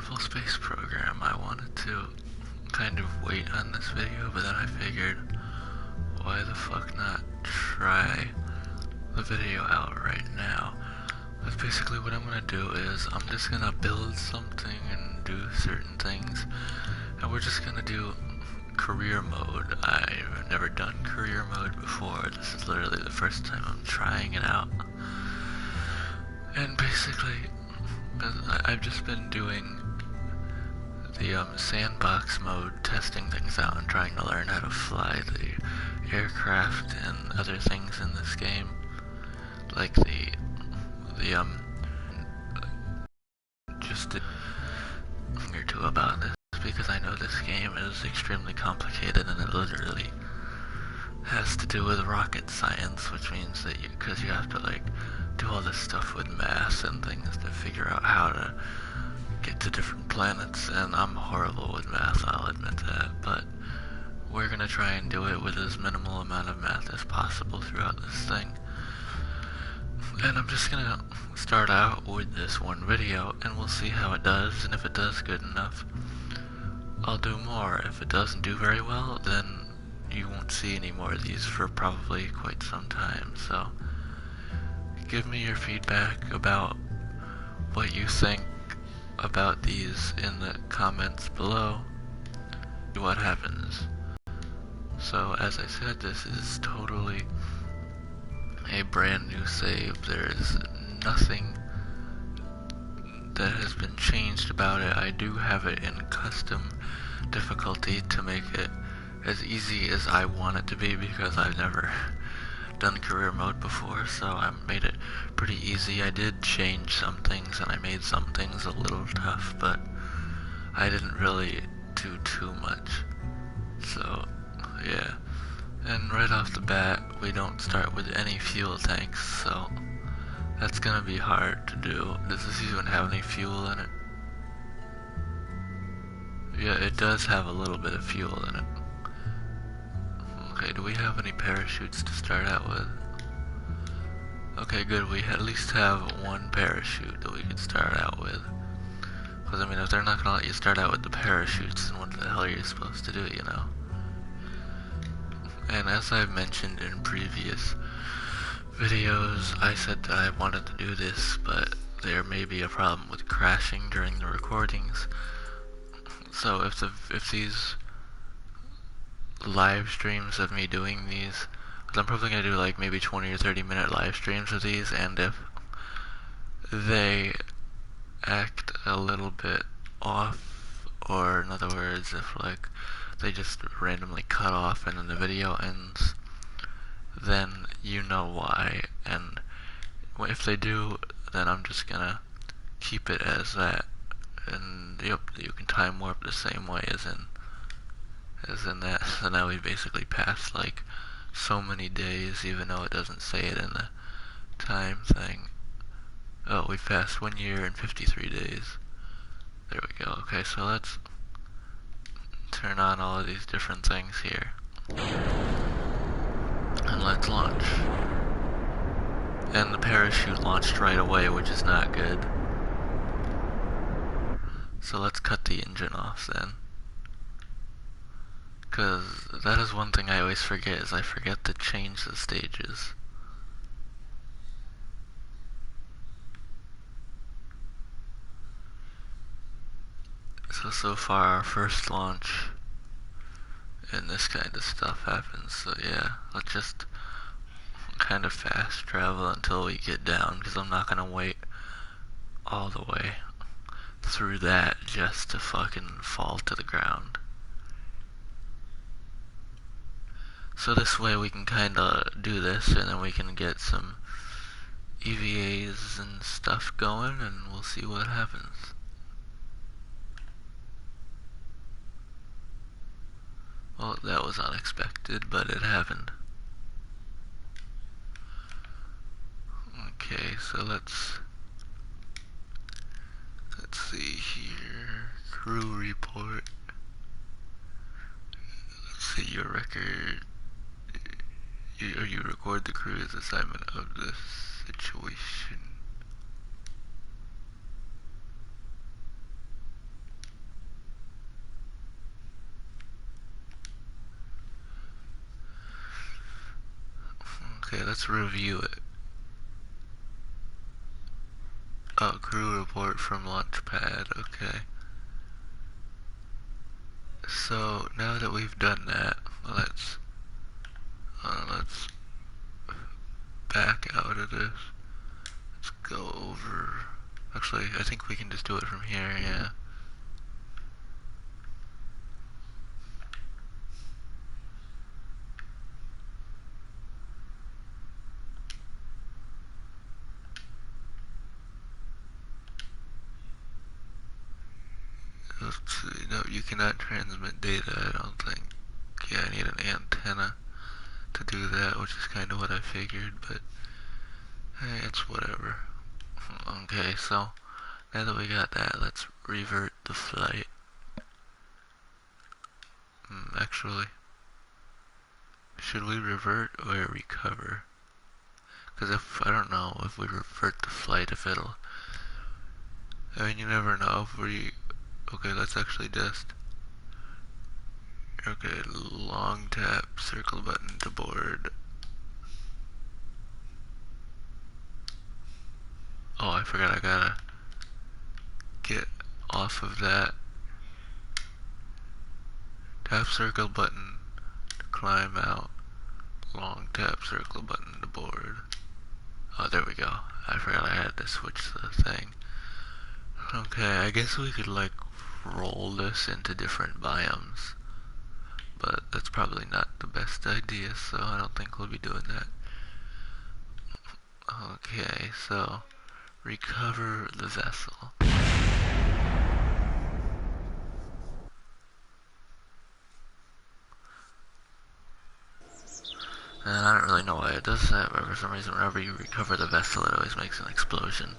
Kerbal space program. I wanted to kind of wait on this video, but then I figured, why the fuck not try the video out right now? That's basically what I'm gonna do is, I'm just gonna build something and do certain things, and we're just gonna do career mode. I've never done career mode before. This is literally the first time I'm trying it out. And basically, I've just been doing the sandbox mode, testing things out and trying to learn how to fly the aircraft and other things in this game, like just a thing or two about this, because I know this game is extremely complicated and it literally has to do with rocket science, which means that because you have to like do all this stuff with math and things to figure out how to get to different planets, and I'm horrible with math, I'll admit that, but we're gonna try and do it with as minimal amount of math as possible throughout this thing. And I'm just gonna start out with this one video, and we'll see how it does, and if it does good enough, I'll do more. If it doesn't do very well, then you won't see any more of these for probably quite some time, so give me your feedback about what you think about these in the comments below. What happens. So as I said, this is totally a brand new save. There's nothing that has been changed about it. I do have it in custom difficulty to make it as easy as I want it to be, because I've never done career mode before, so I made it pretty easy. I did change some things and I made some things a little tough, but I didn't really do too much. So yeah, and right off the bat we don't start with any fuel tanks, so that's gonna be hard to do. Does this even have any fuel in it? Yeah, it does have a little bit of fuel in it. Okay, do we have any parachutes to start out with? Okay, good, we at least have one parachute that we could start out with. Because, I mean, if they're not gonna let you start out with the parachutes, then what the hell are you supposed to do, you know? And as I've mentioned in previous videos, I said that I wanted to do this, but there may be a problem with crashing during the recordings. So if these live streams of me doing these, because I'm probably going to do like maybe 20 or 30 minute live streams of these, and if they act a little bit off, or in other words, if like they just randomly cut off and then the video ends, then you know why. And if they do, then I'm just gonna keep it as that, and yep, you can time warp the same way as in that. So now we basically passed like so many days, even though it doesn't say it in the time thing. Oh, we passed 1 year and 53 days. There we go. Okay, so let's turn on all of these different things here. And let's launch. And the parachute launched right away, which is not good. So let's cut the engine off then. Because that is one thing I always forget, is I forget to change the stages. So far our first launch and this kind of stuff happens, so yeah, let's just kind of fast travel until we get down, because I'm not gonna wait all the way through that just to fucking fall to the ground. So this way we can kinda do this, and then we can get some EVAs and stuff going, and we'll see what happens. Well, that was unexpected, but it happened. Okay, so let's see here. Crew report. Let's see your record. You record the crew's assignment of this situation. Okay, let's review it. Oh, crew report from Launchpad, okay. So, now that we've done that, let's back out of this. Let's go over... Actually, I think we can just do it from here, yeah. Let's see, no, you cannot transmit data, I don't think. Yeah, I need an antenna to do that, which is kind of what I figured, but hey, it's whatever. Okay, so now that we got that, let's revert the flight. Actually, should we revert or recover? Because if, I don't know, if we revert the flight, if it'll... I mean, you never know if we... Okay, let's actually just... Okay, long tap, circle button to board. Oh, I forgot I gotta get off of that. Tap circle button to climb out. Long tap circle button to board. Oh, there we go. I forgot I had to switch the thing. Okay, I guess we could like roll this into different biomes. But that's probably not the best idea, so I don't think we'll be doing that. Okay, so recover the vessel. And I don't really know why it does that, but for some reason whenever you recover the vessel it always makes an explosion.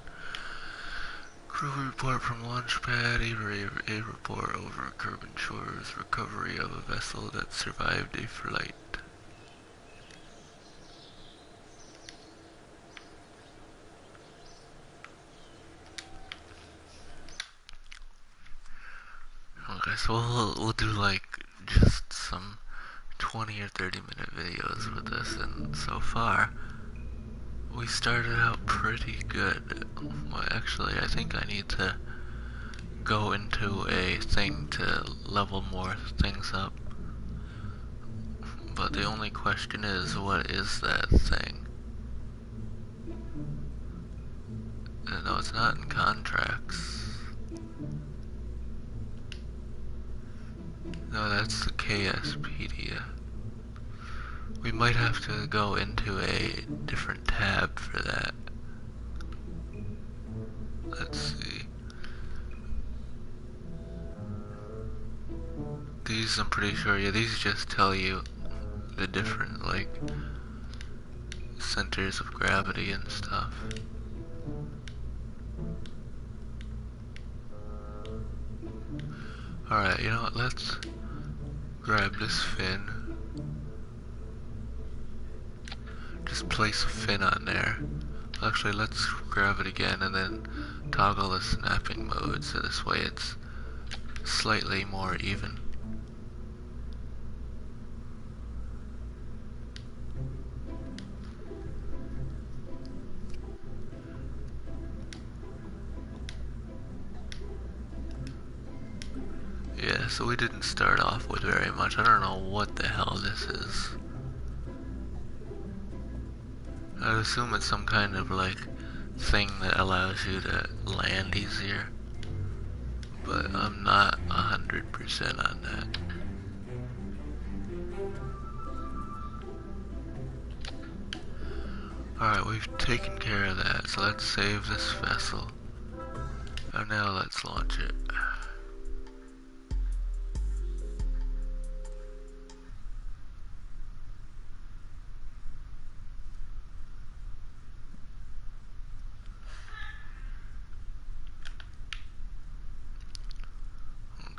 Crew report from Launchpad, a report over Kerbal Shores, recovery of a vessel that survived a flight. Okay, so we'll do like just some 20 or 30 minute videos with this, and so far we started out pretty good. Well, actually, I think I need to go into a thing to level more things up. But the only question is, what is that thing? No, it's not in contracts. No, that's the KSpedia. We might have to go into a different tab for that. Let's see. These, I'm pretty sure, yeah, these just tell you the different, like, centers of gravity and stuff. Alright, you know what, let's grab this fin. Just place a fin on there. Actually, let's grab it again and then toggle the snapping mode so this way it's slightly more even. Yeah, so we didn't start off with very much. I don't know what the hell this is. I'd assume it's some kind of like thing that allows you to land easier, but I'm not 100% on that. Alright, we've taken care of that, so let's save this vessel. And now let's launch it.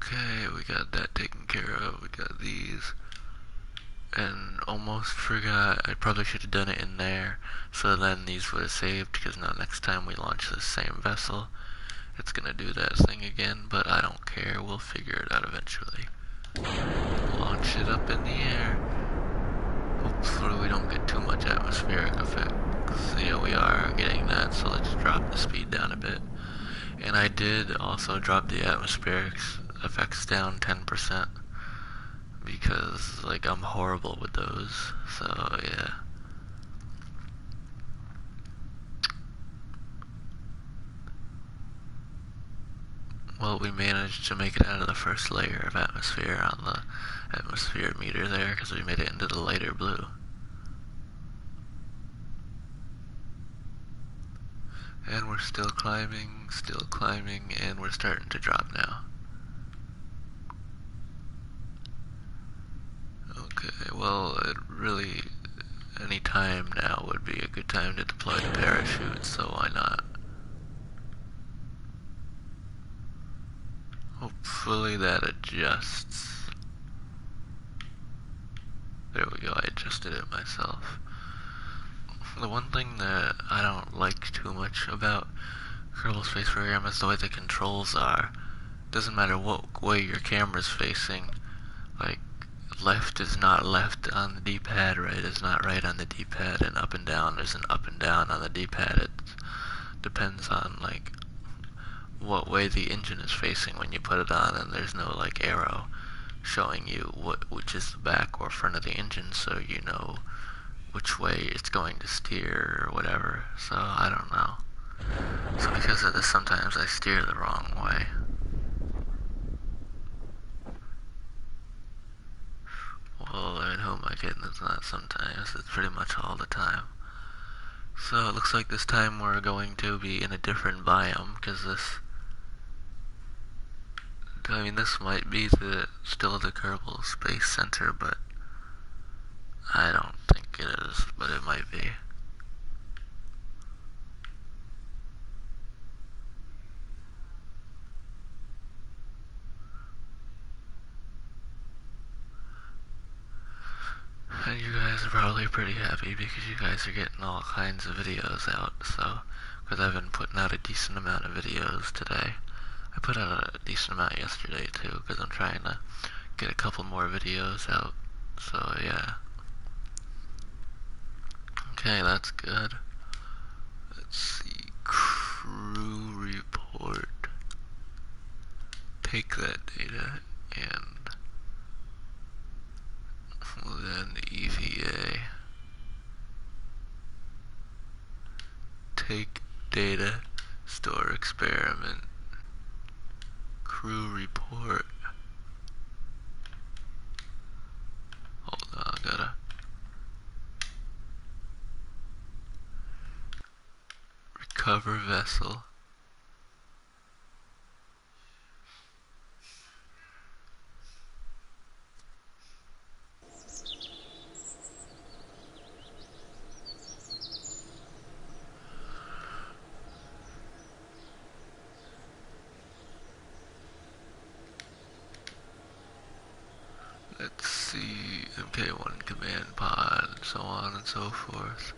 Okay, we got that taken care of. We got these. And almost forgot, I probably should have done it in there, so then these would have saved, because now next time we launch the same vessel, it's gonna do that thing again, but I don't care, we'll figure it out eventually. Launch it up in the air. Hopefully we don't get too much atmospheric effects. Yeah, we are getting that, so let's drop the speed down a bit. And I did also drop the atmospheric effects down 10% because, like, I'm horrible with those. So, yeah. Well, we managed to make it out of the first layer of atmosphere on the atmosphere meter there because we made it into the lighter blue. And we're still climbing, and we're starting to drop now. Okay, well, any time now would be a good time to deploy the parachute, so why not? Hopefully that adjusts. There we go, I adjusted it myself. The one thing that I don't like too much about Kerbal Space Program is the way the controls are. Doesn't matter what way your camera's facing, like, left is not left on the D-pad, right is not right on the D-pad, and up and down isn't up and down on the D-pad. It depends on, like, what way the engine is facing when you put it on, and there's no, like, arrow showing you which is the back or front of the engine, so you know which way it's going to steer or whatever. So I don't know. So because of this, sometimes I steer the wrong way. Well, I mean, who am I kidding? It's not sometimes, it's pretty much all the time. So it looks like this time we're going to be in a different biome, because this might be still the Kerbal Space Center, but I don't think it is, but it might be. And you guys are probably pretty happy because you guys are getting all kinds of videos out, so, because I've been putting out a decent amount of videos today. I put out a decent amount yesterday too, because I'm trying to get a couple more videos out, so yeah. Okay, that's good. Let's see, crew report. Take that data and then EVA. Take data, store experiment, crew report. Hold on, I gotta recover vessel. Let's see, MK1 command pod, so on and so forth.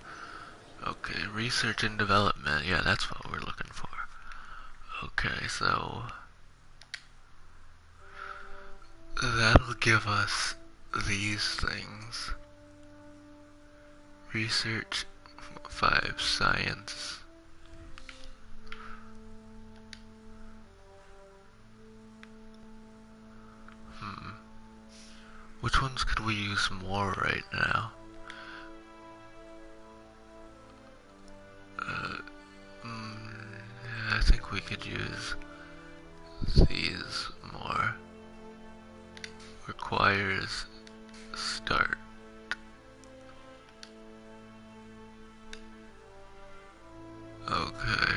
Okay, research and development, yeah, that's what we're looking for. Okay, so that'll give us these things. Research 5 science. Which ones could we use more right now? Yeah, I think we could use these more. Requires start. Okay.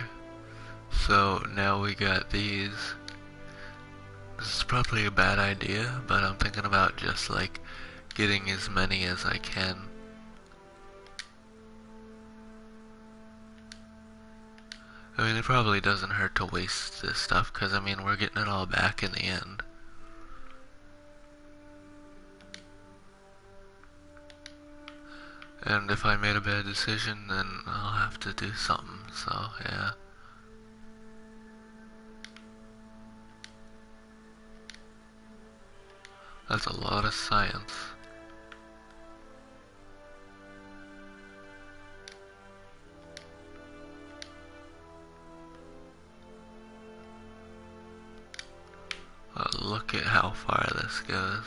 So now we got these. This is probably a bad idea, but I'm thinking about just like getting as many as I can. I mean, it probably doesn't hurt to waste this stuff, because I mean, we're getting it all back in the end. And if I made a bad decision, then I'll have to do something, so yeah. That's a lot of science. Look at how far this goes.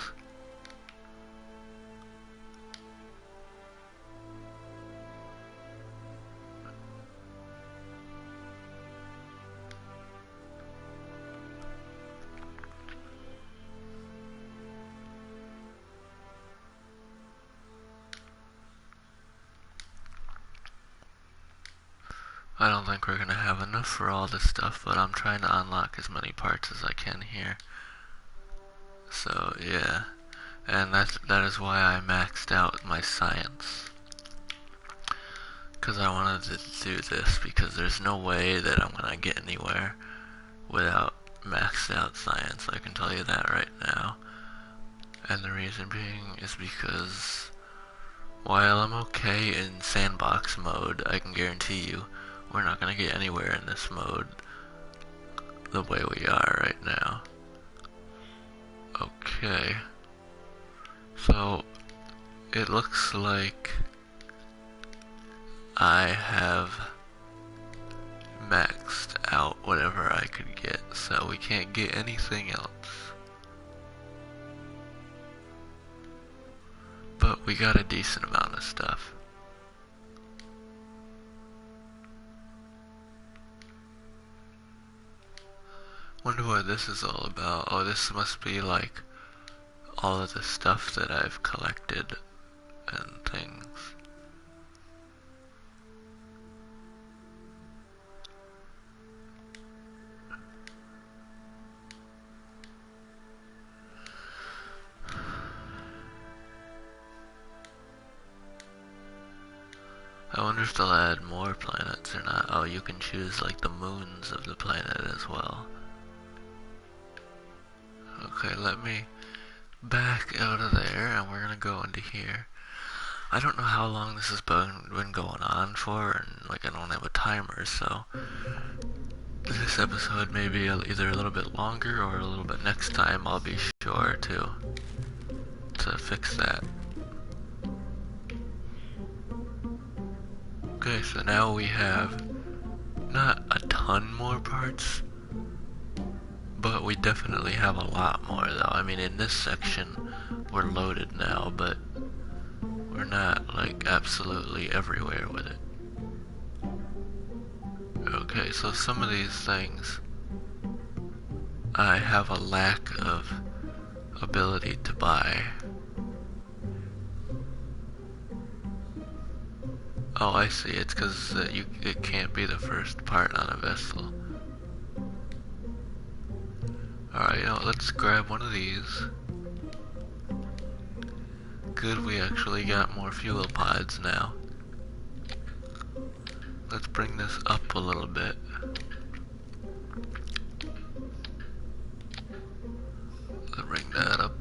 I don't think we're gonna have enough for all this stuff, but I'm trying to unlock as many parts as I can here. So yeah, and that is why I maxed out my science, because I wanted to do this, because there's no way that I'm gonna get anywhere without maxed out science. I can tell you that right now. And the reason being is because while I'm okay in sandbox mode, I can guarantee you we're not gonna get anywhere in this mode the way we are right now. Okay. So, it looks like I have maxed out whatever I could get, so we can't get anything else. But we got a decent amount of stuff. Wonder what this is all about. Oh, this must be like all of the stuff that I've collected and things. I wonder if they'll add more planets or not. Oh, you can choose like the moons of the planet as well. Okay, let me back out of there and we're gonna go into here. I don't know how long this has been going on for, and like I don't have a timer, so this episode may be either a little bit longer or a little bit next time. I'll be sure to fix that. Okay, so now we have not a ton more parts, but we definitely have a lot more though. I mean, in this section, we're loaded now, but we're not like absolutely everywhere with it. Okay, so some of these things, I have a lack of ability to buy. Oh, I see, it's because it can't be the first part on a vessel. Alright, let's grab one of these. Good, we actually got more fuel pods now. Let's bring this up a little bit. Let's bring that up.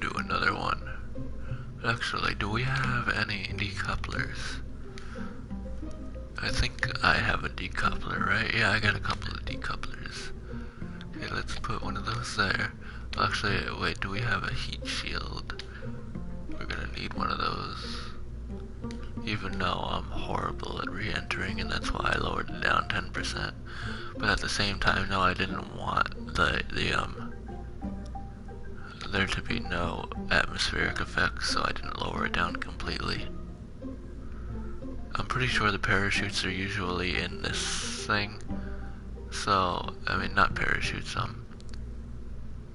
Do another one. Actually, do we have any decouplers? I think I have a decoupler, right? Yeah, I got a couple of decouplers. Okay, let's put one of those there. Actually, wait, do we have a heat shield? We're gonna need one of those. Even though I'm horrible at re-entering, and that's why I lowered it down 10%. But at the same time, no, I didn't want there to be no atmospheric effects, so I didn't lower it down completely. I'm pretty sure the parachutes are usually in this thing. So, I mean, not parachutes,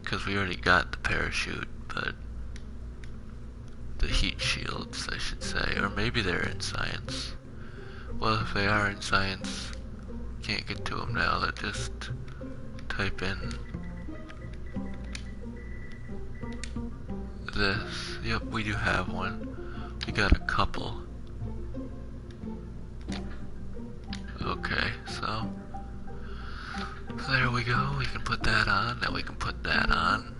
because we already got the parachute, but the heat shields, I should say, or maybe they're in science. Well, if they are in science, can't get to them now, let's just type in this. Yep, we do have one. We got a couple. Okay, so there we go. We can put that on. Now we can put that on.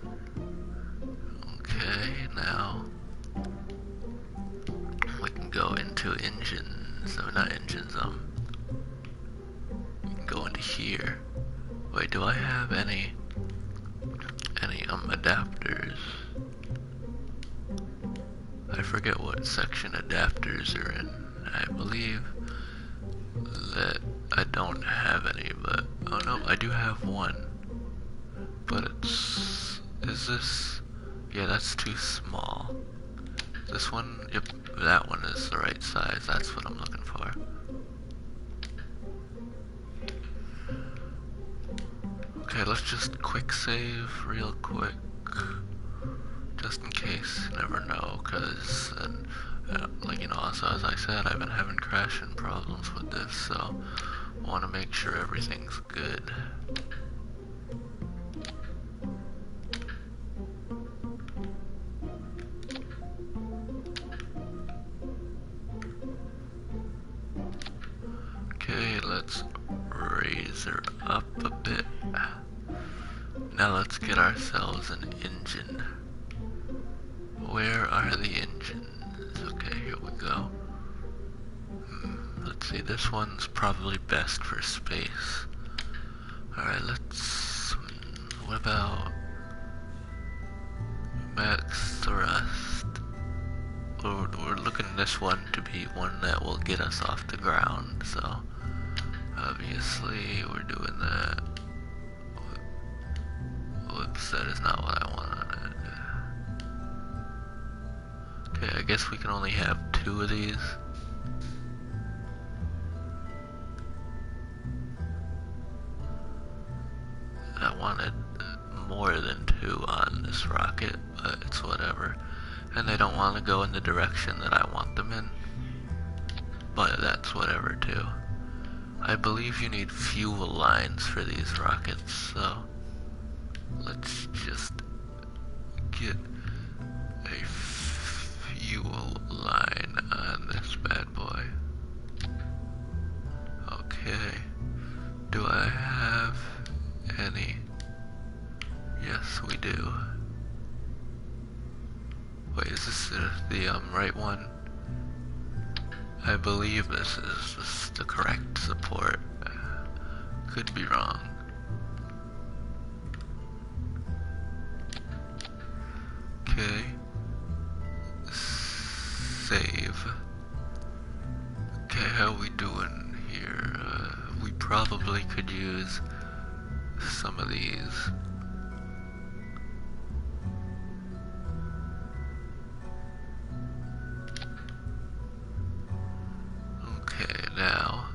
Okay, now we can go into engines. No, not engines. We can go into here. Wait, do I have any adapters? I forget what section adapters are in. I believe that I don't have any, but oh no, I do have one, but it's Is this... Yeah, that's too small. This one, yep, that one is the right size. That's what I'm looking for. Okay, let's just quick save real quick. Just in case, you never know, because, like, you know, also as I said, I've been having crashing problems with this, so I want to make sure everything's good. Okay, let's raise her up a bit. Now let's get ourselves an engine. Where are the engines? Okay, here we go. Let's see, this one's probably best for space. Alright, let's... what about... max thrust? We're looking at this one to be one that will get us off the ground, so... obviously, we're doing that. Whoops, that is not what I wanted. Okay, I guess we can only have 2 of these. I wanted more than 2 on this rocket, but it's whatever. And they don't want to go in the direction that I want them in. But that's whatever too. I believe you need fuel lines for these rockets, so let's just get a fuel line on this bad boy. Okay. Do I have any? Yes, we do. Wait, is this the right one? I believe this is the correct support. Could be wrong. Okay. Save. Okay, how we doing here? We probably could use some of these. Okay, now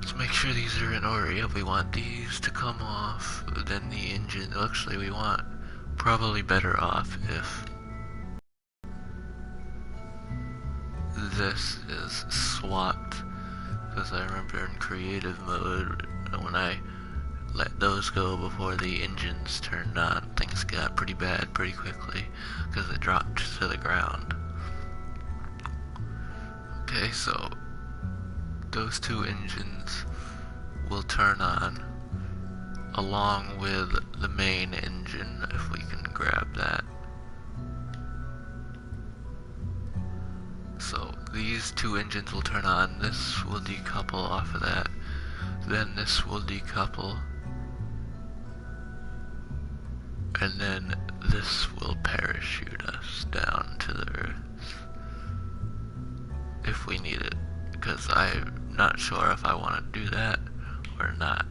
let's make sure these are in order. Yep, we want these to come off, then the engine. Actually, we want probably better off if this is swapped, because I remember in creative mode when I let those go before the engines turned on, things got pretty bad pretty quickly because it dropped to the ground. Okay, so those 2 engines will turn on along with the main engine, if we can grab that. So these 2 engines will turn on, this will decouple off of that, then this will decouple, and then this will parachute us down to the earth if we need it, because I'm not sure if I want to do that or not.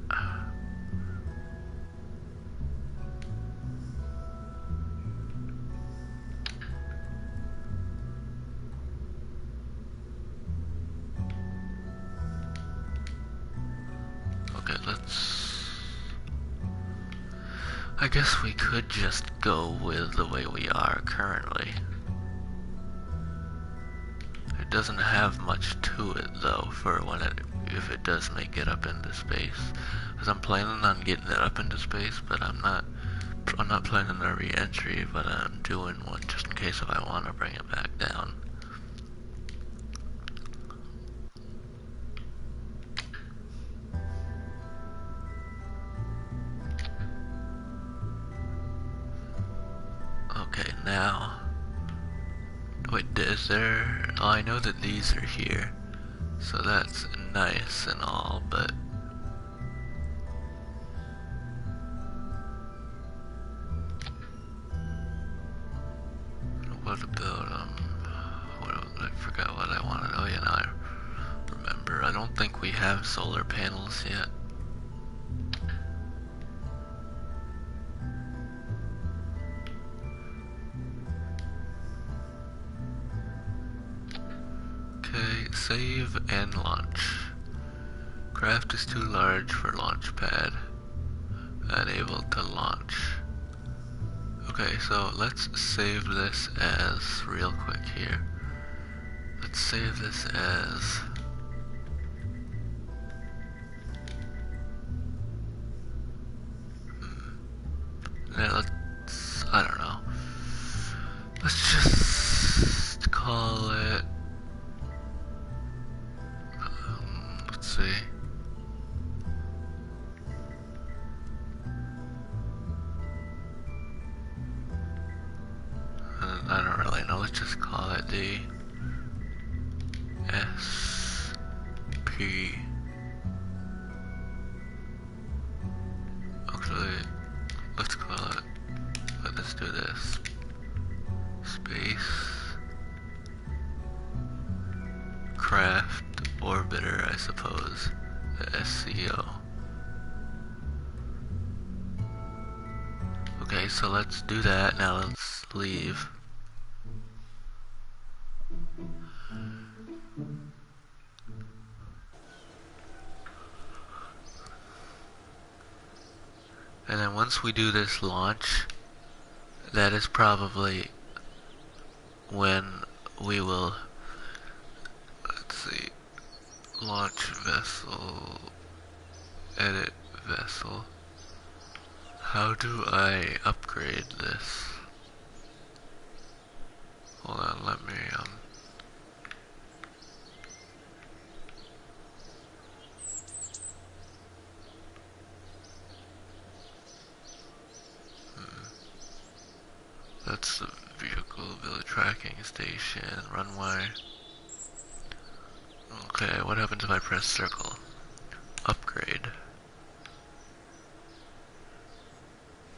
Okay, I guess we could just go with the way we are currently. It doesn't have much to it though for if it does make it up into space. Because I'm planning on getting it up into space, but I'm not planning a re-entry, but I'm doing one just in case if I want to bring it back down. Okay, now, wait, is there, oh, I know that these are here, so that's nice and all, but what about, I forgot what I wanted. Oh yeah, now I remember. I don't think we have solar panels yet. save and launch. Craft is too large for launch pad. Unable to launch. Okay, so let's save this as, real quick here. Let's save this as yeah, let's, I don't know. Let's just call it, let's see. I don't really know, let's just call it the SP. Actually, let's call it, let's do this. Space Craft Orbiter, I suppose. The SCO. Okay, so let's do that. Now let's leave. And then once we do this launch, that is probably when we will, let's see, launch vessel, edit vessel. How do I upgrade this? Hold on, let me, that's the vehicle, village tracking station, runway. Okay, what happens if I press circle? Upgrade.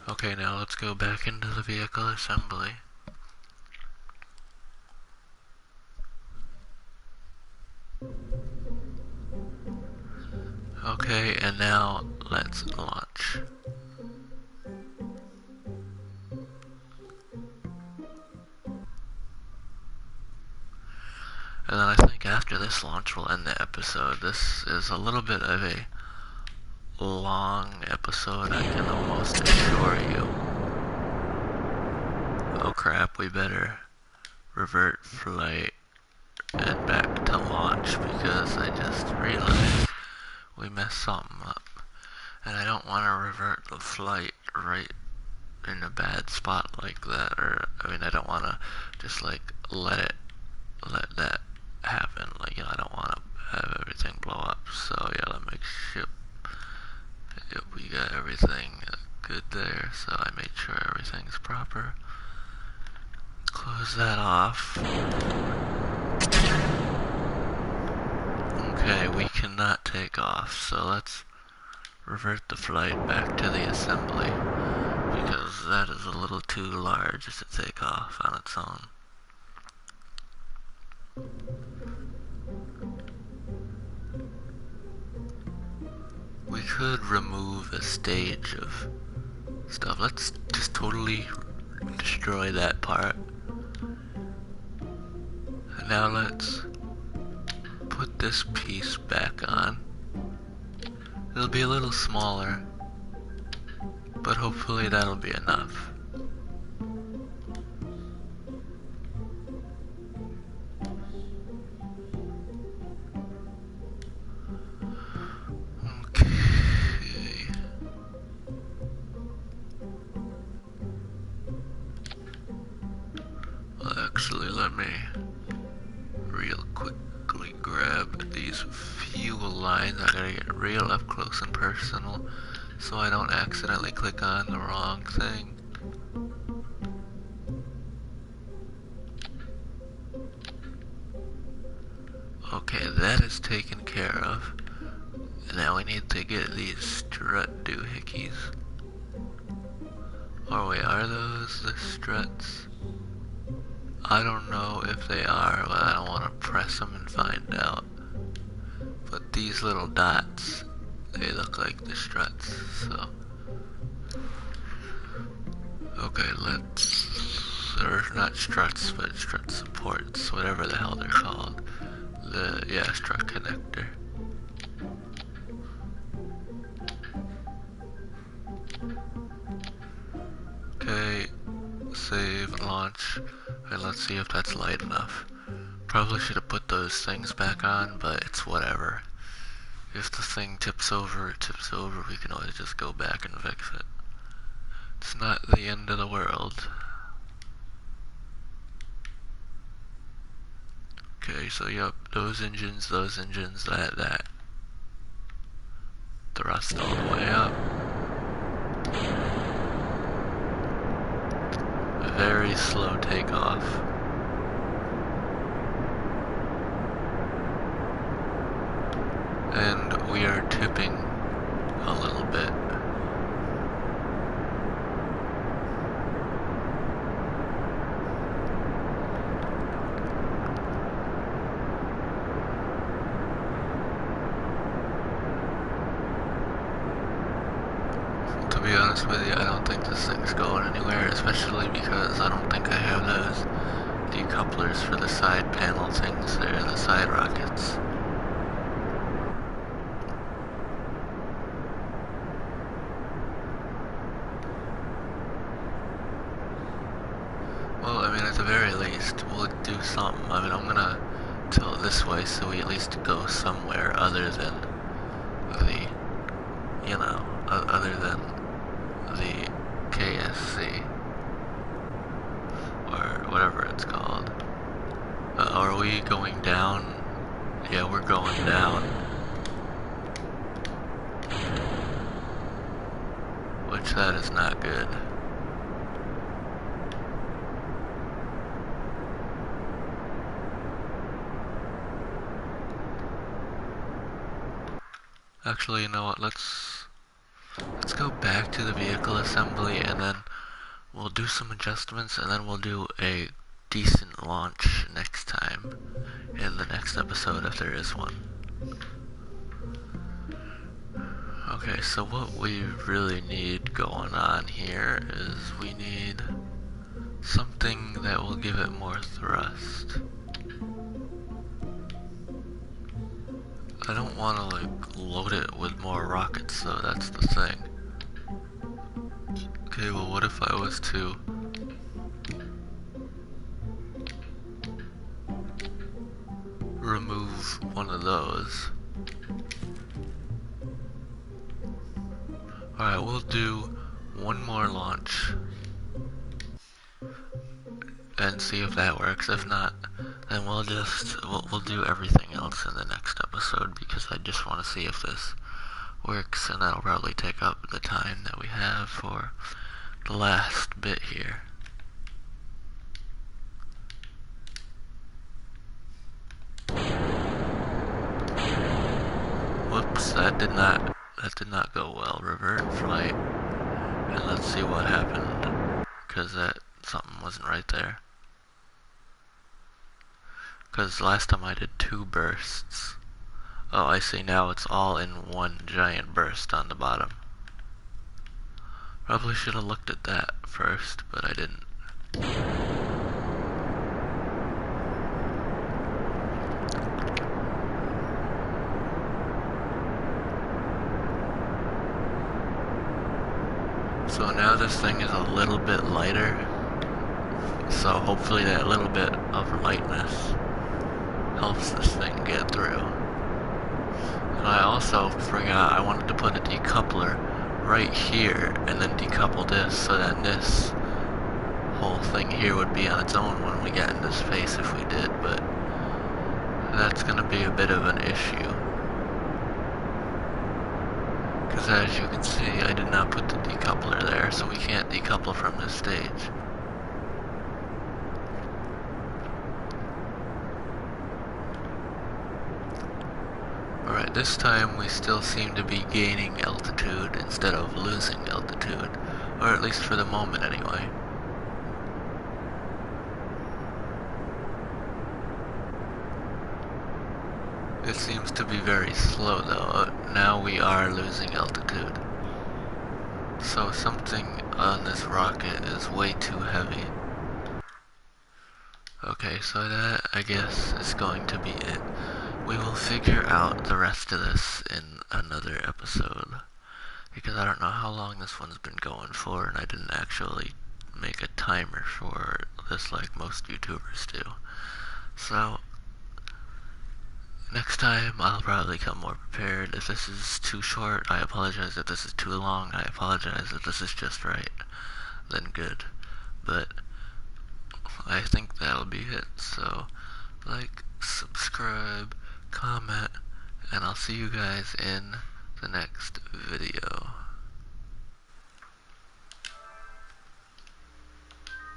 Okay, now let's go back into the vehicle assembly. Okay, and now let's launch. And then I think after this launch we'll end the episode. This is a little bit of a long episode, I can almost assure you. Oh crap, we better revert flight and back to launch because I just realized we messed something up. And I don't want to revert the flight right in a bad spot like that, or, I mean, I don't want to just like let that happen, like, you know, I don't want to have everything blow up. So yeah, let me make sure we got everything good there, so I made sure everything's proper. Close that off. Okay, we cannot take off, so let's revert the flight back to the assembly, because that is a little too large to take off on its own. We could remove a stage of stuff. Let's just totally destroy that part. And now let's put this piece back on. It'll be a little smaller, but hopefully that'll be enough. Actually, let me real quickly grab these fuel lines. I gotta get real up close and personal so I don't accidentally click on the wrong thing. Okay, that is taken care of. Now we need to get these strut doohickeys. Oh wait, are those the struts? I don't know if they are, but I don't want to press them and find out. But these little dots, they look like the struts, so. Okay, let's, or not struts, but strut supports, whatever the hell they're called. Yeah, strut connector. Okay, save, launch, and let's see if that's light enough. Probably should have put those things back on, but it's whatever. If the thing tips over, it tips over, we can always just go back and fix it. It's not the end of the world. Okay, so yep, those engines, that. Thrust all the way up. Very slow takeoff. And we are tipping a little bit. To be honest with you, I don't think this thing's going anywhere, especially because I don't think I have those decouplers for the side panel things there, the side rockets. Well, I mean, at the very least, we'll do something. I mean, I'm gonna tilt this way so we at least go somewhere other than the, other than the KSC. Or whatever it's called. Are we going down? Yeah, we're going down. Which that is not good. Actually, you know what, let's go back to the vehicle assembly and then we'll do some adjustments and then we'll do a decent launch next time in the next episode if there is one. Okay, so what we really need going on here is we need something that will give it more thrust. I don't want to like load it with more rockets though, that's the thing. Okay, well what if I was to remove one of those? Alright, we'll do one more launch and see if that works. If not, then we'll do everything else in the next episode because I just want to see if this works, and that'll probably take up the time that we have for the last bit here. Whoops, that did not go well. Revert flight, and let's see what happened, because something wasn't right there. Because last time I did 2 bursts. Oh, I see, now it's all in one giant burst on the bottom. Probably should have looked at that first, but I didn't. So now this thing is a little bit lighter, so hopefully that little bit of lightness helps this thing get through. And I also forgot I wanted to put a decoupler right here and then decouple this so that this whole thing here would be on its own when we get into space if we did, but that's going to be a bit of an issue. Because as you can see, I did not put the decoupler there, so we can't decouple from this stage. Alright, this time we still seem to be gaining altitude instead of losing altitude, or at least for the moment anyway. It seems to be very slow though. Now we are losing altitude. So something on this rocket is way too heavy. Okay, so that I guess is going to be it. we will figure out the rest of this in another episode. Because I don't know how long this one's been going for, and I didn't actually make a timer for this like most YouTubers do. So, next time I'll probably come more prepared. If this is too short, I apologize. If this is too long, I apologize. If this is just right, then good. But I think that'll be it. So, like, subscribe, comment, and I'll see you guys in the next video.